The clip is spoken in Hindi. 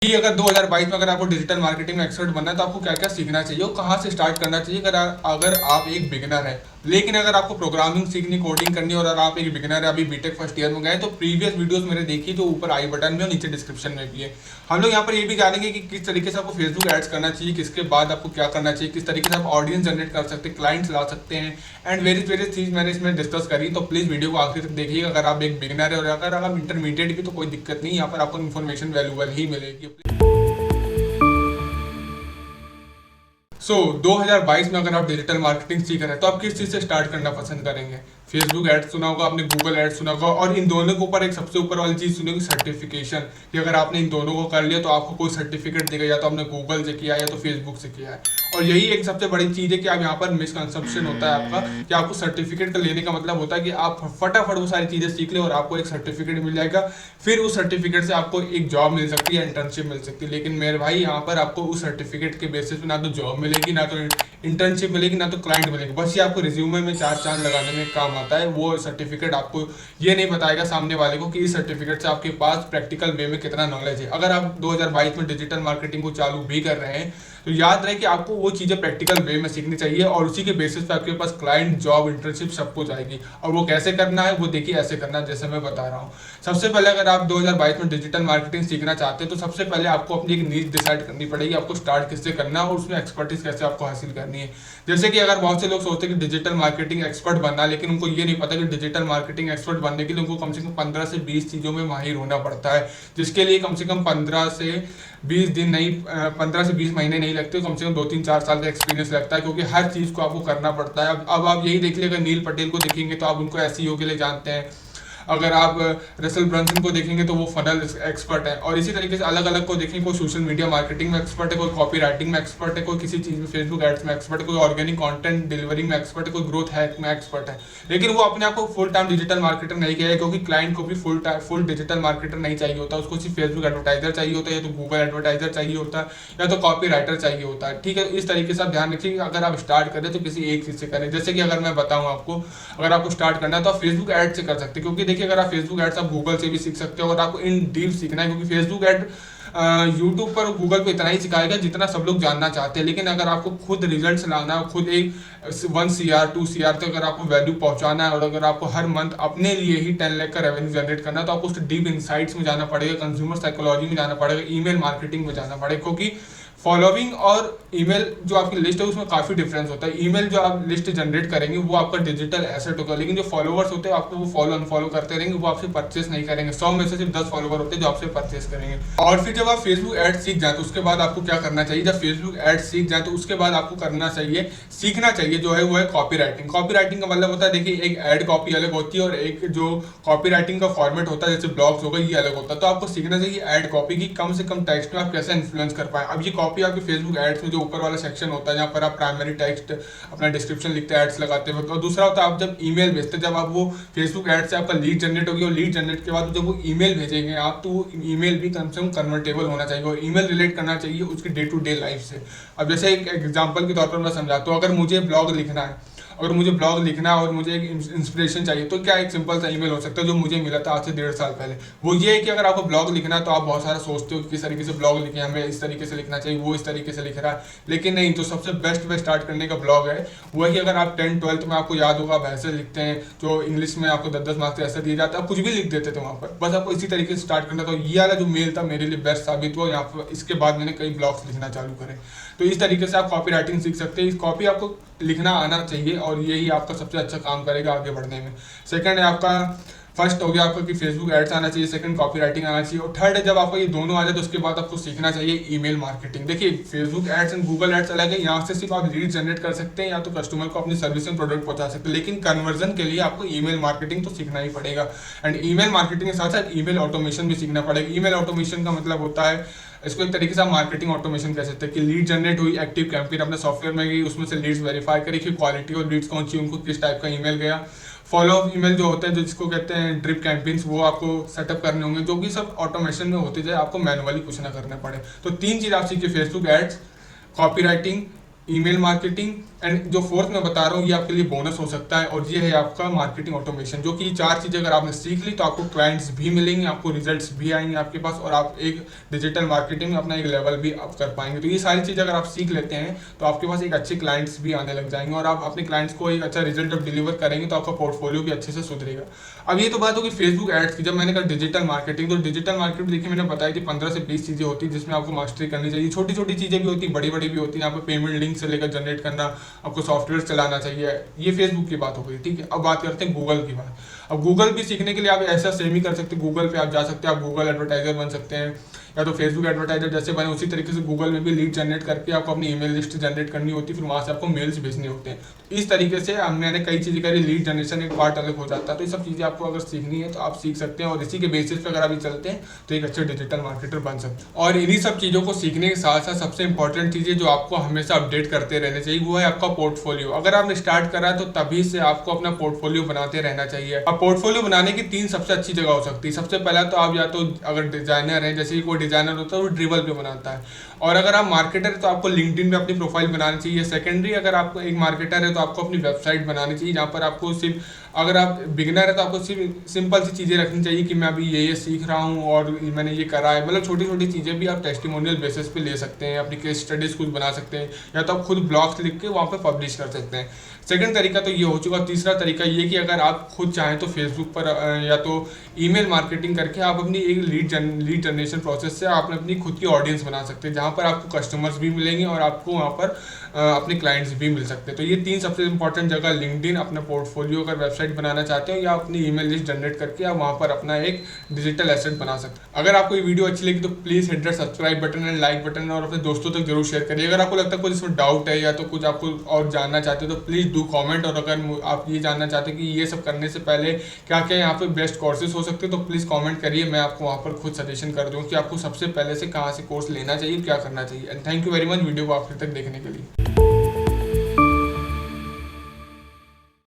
कि अगर 2022 में अगर आपको डिजिटल मार्केटिंग में एक्सपर्ट बनना है तो आपको क्या क्या सीखना चाहिए और कहाँ से स्टार्ट करना चाहिए अगर आप एक बिगिनर है। लेकिन अगर आपको प्रोग्रामिंग सीखनी, कोडिंग करनी और अगर आप एक बिगिनर है, अभी बीटेक फर्स्ट ईयर में गए, तो प्रीवियस वीडियोस मेरे देखिए जो ऊपर आई बटन में और नीचे डिस्क्रिप्शन में भी है। हम लोग यहाँ पर ये भी जानेंगे कि किस तरीके से आपको फेसबुक एड्स करना चाहिए, किसके बाद आपको क्या करना चाहिए, किस तरीके से आप ऑडियंस जनरेट कर सकते हैं, क्लाइंट्स ला सकते हैं एंड वेरियस चीज मैंने इसमें डिस्कस करी। तो प्लीज वीडियो को आखिर तक देखिएगा। अगर आप एक बिगिनर है और अगर आप इंटरमीडिएट भी तो कोई दिक्कत नहीं, यहाँ पर आपको इन्फॉर्मेशन वैल्यूबल ही मिलेगी। 2022 में अगर आप डिजिटल मार्केटिंग सीख रहे हैं तो आप किस चीज़ से स्टार्ट करना पसंद करेंगे? फेसबुक एड्स सुना होगा आपने, गूगल एड्स सुना होगा, और इन दोनों के ऊपर एक सबसे ऊपर वाली चीज़ सुनी होगी, सर्टिफिकेशन। कि अगर आपने इन दोनों को कर लिया तो आपको कोई सर्टिफिकेट देगा, या तो आपने गूगल से किया या तो फेसबुक से किया है। और यही एक सबसे बड़ी चीज़ है कि आप यहाँ पर मिसकंसेप्शन होता है आपका कि आपको सर्टिफिकेट लेने का मतलब होता है कि आप फटाफट वो सारी चीज़ें सीख ले और आपको एक सर्टिफिकेट मिल जाएगा, फिर उस सर्टिफिकेट से आपको एक जॉब मिल सकती है, इंटर्नशिप मिल सकती है। लेकिन मेरे भाई यहाँ पर आपको उस सर्टिफिकेट के बेसिस पे ना तो जॉब मिलेगी, ना तो इंटर्नशिप मिलेगी, ना तो क्लाइंट मिलेगी। बस ये आपको रिज्यूमे में चार चांद लगाने में काम आता है। वो सर्टिफिकेट आपको ये नहीं बताएगा सामने वाले को कि इस सर्टिफिकेट से आपके पास प्रैक्टिकल वे में कितना नॉलेज है। अगर आप 2022 में डिजिटल मार्केटिंग को चालू भी कर रहे हैं तो याद रहे कि आपको वो चीज़ें प्रैक्टिकल वे में सीखनी चाहिए और उसी के बेसिस पे आपके पास क्लाइंट, जॉब, इंटर्नशिप सब कुछ आएगी। और वो कैसे करना है वो देखिए, ऐसे करना है जैसे मैं बता रहा हूँ। सबसे पहले अगर आप 2022 में डिजिटल मार्केटिंग सीखना चाहते हैं तो सबसे पहले आपको अपनी एक नीश डिसाइड करनी पड़ेगी, आपको स्टार्ट किससे करना है और उसमें एक्सपर्टीज कैसे आपको हासिल करनी है। जैसे कि अगर बहुत से लोग सोचते हैं कि डिजिटल मार्केटिंग एक्सपर्ट बनना, लेकिन उनको ये नहीं पता कि डिजिटल मार्केटिंग एक्सपर्ट बनने के लिए उनको कम से कम 15 से 20 चीज़ों में माहिर होना पड़ता है, जिसके लिए कम से कम 15 से 20 दिन नहीं, 15 से 20 महीने नहीं लगते, कम से कम 2-3-4 साल का एक्सपीरियंस लगता है, क्योंकि हर चीज़ को आपको करना पड़ता है। अब आप यही देख लीजिए, अगर नील पटेल को देखेंगे तो आप उनको एसईओ के लिए जानते हैं, अगर आप रसल ब्रांसन को देखेंगे तो वो फनल एक्सपर्ट है, और इसी तरीके से अलग अलग को देखेंगे, कोई सोशल मीडिया मार्केटिंग में एक्सपर्ट है, कोई कॉपी राइटिंग में एक्सपर्ट है, कोई किसी चीज़ में फेसबुक एड्स में एक्सपर्ट है, कोई ऑर्गेनिक कंटेंट डिलीवरी में एक्सपर्ट है, कोई ग्रोथ हैक में एक्सपर्ट है। लेकिन वो अपने आप को फुल टाइम डिजिटल मार्केटर नहीं किया है, क्योंकि क्लाइंट को भी फुल डिजिटल मार्केटर नहीं चाहिए होता, उसको सिर्फ फेसबुक एडवर्टाइजर चाहिए होता है, या तो गूगल एडवर्टाइजर चाहिए होता है, या तो कॉपी राइटर चाहिए होता है। ठीक है, इस तरीके से आप ध्यान रखिए अगर आप स्टार्ट करें तो किसी एक चीज़ से करें। जैसे कि अगर मैं बताऊँ आपको, अगर आपको स्टार्ट करना है तो आप फेसबुक एड से कर सकते हैं, क्योंकि देखिए अगर आप फेसबुक एड आप गूगल से भी सीख सकते हो और आपको इन डीप सीखना है, क्योंकि फेसबुक एड यूट्यूब पर, गूगल पे इतना ही सिखाएगा जितना सब लोग जानना चाहते हैं। लेकिन अगर आपको खुद रिजल्ट्स लाना है, खुद एक 1 CR 2 CR तक अगर आपको वैल्यू पहुंचाना है, और अगर आपको हर मंथ अपने लिए ही 10 लाख का रेवेन्यू जनरेट करना है, तो आपको उस डीप इनसाइट्स में जाना पड़ेगा, कंज्यूमर साइकोलॉजी में जाना पड़ेगा, ईमेल मार्केटिंग में जाना पड़ेगा। क्योंकि फॉलोइंग और ईमेल जो आपकी लिस्ट है उसमें काफ़ी डिफरेंस होता है। ईमेल जो आप लिस्ट जनरेट करेंगे वो आपका डिजिटल एसेट होगा, लेकिन जो फॉलोवर्स होते हैं आपको वो फॉलो अनफॉलो करते रहेंगे, वो आपसे परचेस नहीं करेंगे। 100 में से सिर्फ 10 फॉलोवर होते हैं जो आपसे परचेस करेंगे। और फिर जब आप फेसबुक एड सीख जाए तो उसके बाद आपको क्या करना चाहिए? जब फेसबुक एड सीख जाए तो उसके बाद आपको करना चाहिए, सीखना चाहिए जो है वो है कॉपी राइटिंग। कॉपी राइटिंग का मतलब होता है, देखिए एक एड कॉपी अलग होती है और एक जो कॉपी राइटिंग का फॉर्मेट होता है जैसे ब्लॉग्स होगा ये अलग होता है। तो आपको सीखना चाहिए एड कॉपी की कम से कम टेक्स्ट में आप कैसे इन्फ्लुएंस कर पाए। अब ये कॉपी आपकी फेसबुक एड्स में जो ऊपर वाला सेक्शन होता है जहाँ पर आप प्राइमरी टेक्स्ट अपना डिस्क्रिप्शन लिखते हैं एड्स लगाते हैं, और दूसरा होता है आप जब ईमेल भेजते हैं, जब आप वो फेसबुक एड से आपका लीड जनरेट होगी और लीड जनरेट के बाद जब वो ईमेल भेजेंगे आप, तो वो ईमेल भी कम से कम कन्वर्टेबल होना चाहिए और ईमेल रिलेट करना चाहिए उसकी डे टू डे लाइफ से। अब जैसे एक एग्जांपल के तौर पर मैं समझाता हूँ, अगर मुझे ब्लॉग लिखना है, अगर मुझे ब्लॉग लिखना है और मुझे एक इंस्पिरेशन चाहिए, तो क्या एक सिंपल सा ईमेल हो सकता है जो मुझे मिला था आज से 1.5 साल पहले। वो ये है कि अगर आपको ब्लॉग लिखना है तो आप बहुत सारा सोचते हो कि किस तरीके से ब्लॉग लिखे, हमें इस तरीके से लिखना चाहिए, वो इस तरीके से लिख रहा है, लेकिन नहीं। तो सबसे बेस्ट वे स्टार्ट करने का ब्लॉग है वो है कि अगर आप 10th-12th में आपको याद होगा आप ऐसे लिखते हैं, जो इंग्लिश में आपको 10-10 मार्क्स ऐसे दिए जाते हैं, आप कुछ भी लिख देते थे वहाँ पर, बस आपको इसी तरीके से स्टार्ट करना था। ये वाला जो मेल था मेरे लिए बेस्ट साबित हुआ यहाँ पर, इसके बाद मैंने कई ब्लॉग्स लिखना चालू करे। तो इस तरीके से आप कॉपी राइटिंग सीख सकते हैं। इस कॉपी आपको लिखना आना चाहिए और यही आपका सबसे अच्छा काम करेगा आगे बढ़ने में। सेकंड है आपका, फर्स्ट हो गया आपका कि फेसबुक एड्स आना चाहिए, सेकंड कॉपी राइटिंग आना चाहिए, और थर्ड है जब आपको ये दोनों आ जाए तो उसके बाद आपको सीखना चाहिए ईमेल मार्केटिंग। देखिए Facebook ads and Google ads अलग है, यहाँ से सिर्फ आप लीड जनरेट कर सकते हैं या तो कस्टमर को अपनी सर्विस एंड प्रोडक्ट पहुंचा सकते हैं, लेकिन कन्वर्जन के लिए आपको ईमेल मार्केटिंग तो सीखना ही पड़ेगा। एंड ईमेल मार्केटिंग के साथ साथ ईमेल ऑटोमेशन भी सीखना पड़ेगा। ईमेल ऑटोमेशन का मतलब होता है, इसको एक तरीके से आप मार्केटिंग ऑटोमेशन कह सकते हैं कि लीड जनरेट हुई, एक्टिव कैंपेन अपने सॉफ्टवेयर में गई, उसमें से लीड्स वेरीफाई करी कि क्वालिटी और लीड्स कौन सी, उनको किस टाइप का ईमेल गया। फॉलो अप ईमेल जो होते हैं, जो जिसको कहते हैं ड्रिप कैंपेन्स, वो आपको सेटअप करने होंगे, जो कि सब ऑटोमेशन में होते जाए, आपको मैनुअली कुछ ना करना पड़े। तो 3 चीज़ आप सीखिए, Facebook ads, copy writing email marketing, and जो फोर्थ मैं बता रहा हूँ ये आपके लिए बोनस हो सकता है, और ये है आपका मार्केटिंग ऑटोमेशन। जो कि 4 चीज़ें अगर आपने सीख ली तो आपको क्लाइंट्स भी मिलेंगे, आपको रिजल्ट्स भी आएंगे आपके पास, और आप एक डिजिटल मार्केटिंग में अपना एक लेवल भी अप कर पाएंगे। तो ये सारी चीज़ें अगर आप सीख लेते हैं तो आपके पास एक अच्छे क्लाइंट्स भी आने लग जाएंगे, और आप अपने क्लाइंट्स को एक अच्छा रिजल्ट जब डिलीवर करेंगे तो आपका पोर्टफोलियो भी अच्छे से सुधरेगा। अब ये तो बात होगी फेसबुक एड्स की। जब मैंने कहा डिजिटल मार्केटिंग, तो डिजिटल मार्केटिंग देखिए मैंने बताई थी 15 से 20 चीज़ें होती है जिसमें आपको मास्टरी करनी चाहिए। छोटी छोटी चीज़ें भी होती, बड़ी बड़ी भी होती हैं। यहाँ पे पेमेंट लिंक से लेकर जनरेट करना, आपको सॉफ्टवेयर चलाना चाहिए। ये फेसबुक की बात हो गई, ठीक है। अब बात करते हैं गूगल की बात। अब गूगल भी सीखने के लिए आप ऐसा सेम ही कर सकते हैं। गूगल पे आप जा सकते हैं, आप गूगल एडवर्टाइजर बन सकते हैं, या तो फेसबुक एडवर्टाइजर जैसे बने उसी तरीके से गूगल में भी लीड जनरेट करके आपको अपनी ईमेल लिस्ट जनरेट करनी होती है, फिर वहाँ से आपको मेल्स भेजने होते हैं। इस तरीके से मैंने कई चीज़ें करी, लीड जनरेशन एक पार्ट अलग हो जाता है। तो ये सब चीज़ें आपको अगर सीखनी है तो आप सीख सकते हैं, और इसी के बेसिस पे अगर अभी चलते हैं तो एक अच्छे डिजिटल मार्केटर बन सकते हैं। और इन्हीं सब चीज़ों को सीखने के साथ साथ सबसे इंपॉर्टेंट चीज़ें जो आपको हमेशा अपडेट करते रहने चाहिए वो है आपका पोर्टफोलियो। अगर आपने स्टार्ट करा है तो तभी से आपको अपना पोर्टफोलियो बनाते रहना चाहिए। अब पोर्टफोलियो बनाने की 3 सबसे अच्छी जगह हो सकती है। सबसे पहला तो आप या तो अगर डिजाइनर है, जैसे कोई डिजाइनर होता है वो ड्रिबल पे बनाता है, और अगर आप मार्केटर है तो आपको लिंक्डइन पे अपनी प्रोफाइल बनानी चाहिए। सेकेंडरी अगर आप एक मार्केटर है तो आपको अपनी वेबसाइट बनानी चाहिए, जहाँ पर आपको सिर्फ, अगर आप बिगिनर है तो आपको सिर्फ सिंपल सी चीज़ें रखनी चाहिए कि मैं अभी ये सीख रहा हूँ और मैंने ये करा है। मतलब छोटी छोटी चीज़ें भी आप टेस्टिमोनियल बेसिस पे ले सकते हैं, अपनी केस स्टडीज खुद बना सकते हैं, या तो आप खुद ब्लॉग्स लिख के वहाँ पे पब्लिश कर सकते हैं। सेकंड तरीका तो ये हो चुका। तीसरा तरीका ये कि अगर आप खुद चाहें तो फेसबुक पर या तो ईमेल मार्केटिंग करके आप अपनी एक लीड जनरेशन प्रोसेस से आप अपनी खुद की ऑडियंस बना सकते हैं, जहाँ पर आपको कस्टमर्स भी मिलेंगे और आपको वहाँ पर अपने क्लाइंट्स भी मिल सकते हैं। तो ये 3 सबसे इंपॉर्टेंट जगह, लिंक्डइन, अपना पोर्टफोलियो अगर वेबसाइट बनाना चाहते हो, या अपनी ईमेल लिस्ट जनरेट करके आप वहाँ पर अपना एक डिजिटल एसेट बना सकते हैं। अगर आपको ये वीडियो अच्छी लगी तो please hit that subscribe button and like button, और अपने दोस्तों तक जरूर शेयर करिए। अगर आपको लगता है कुछ इसमें डाउट है या तो कुछ आपको और जानना चाहते हो तो प्लीज़ डू कॉमेंट। और अगर आप ये जानना चाहते हैं कि ये सब करने से पहले क्या क्या यहाँ पे बेस्ट कोर्सेज हो सकते हैं तो प्लीज़ कमेंट करिए, मैं आपको वहाँ पर खुद सजेशन कर दूँ कि आपको सबसे पहले से कहाँ से कोर्स लेना चाहिए, क्या करना चाहिए। And thank you very much video को आखिर तक देखने के लिए।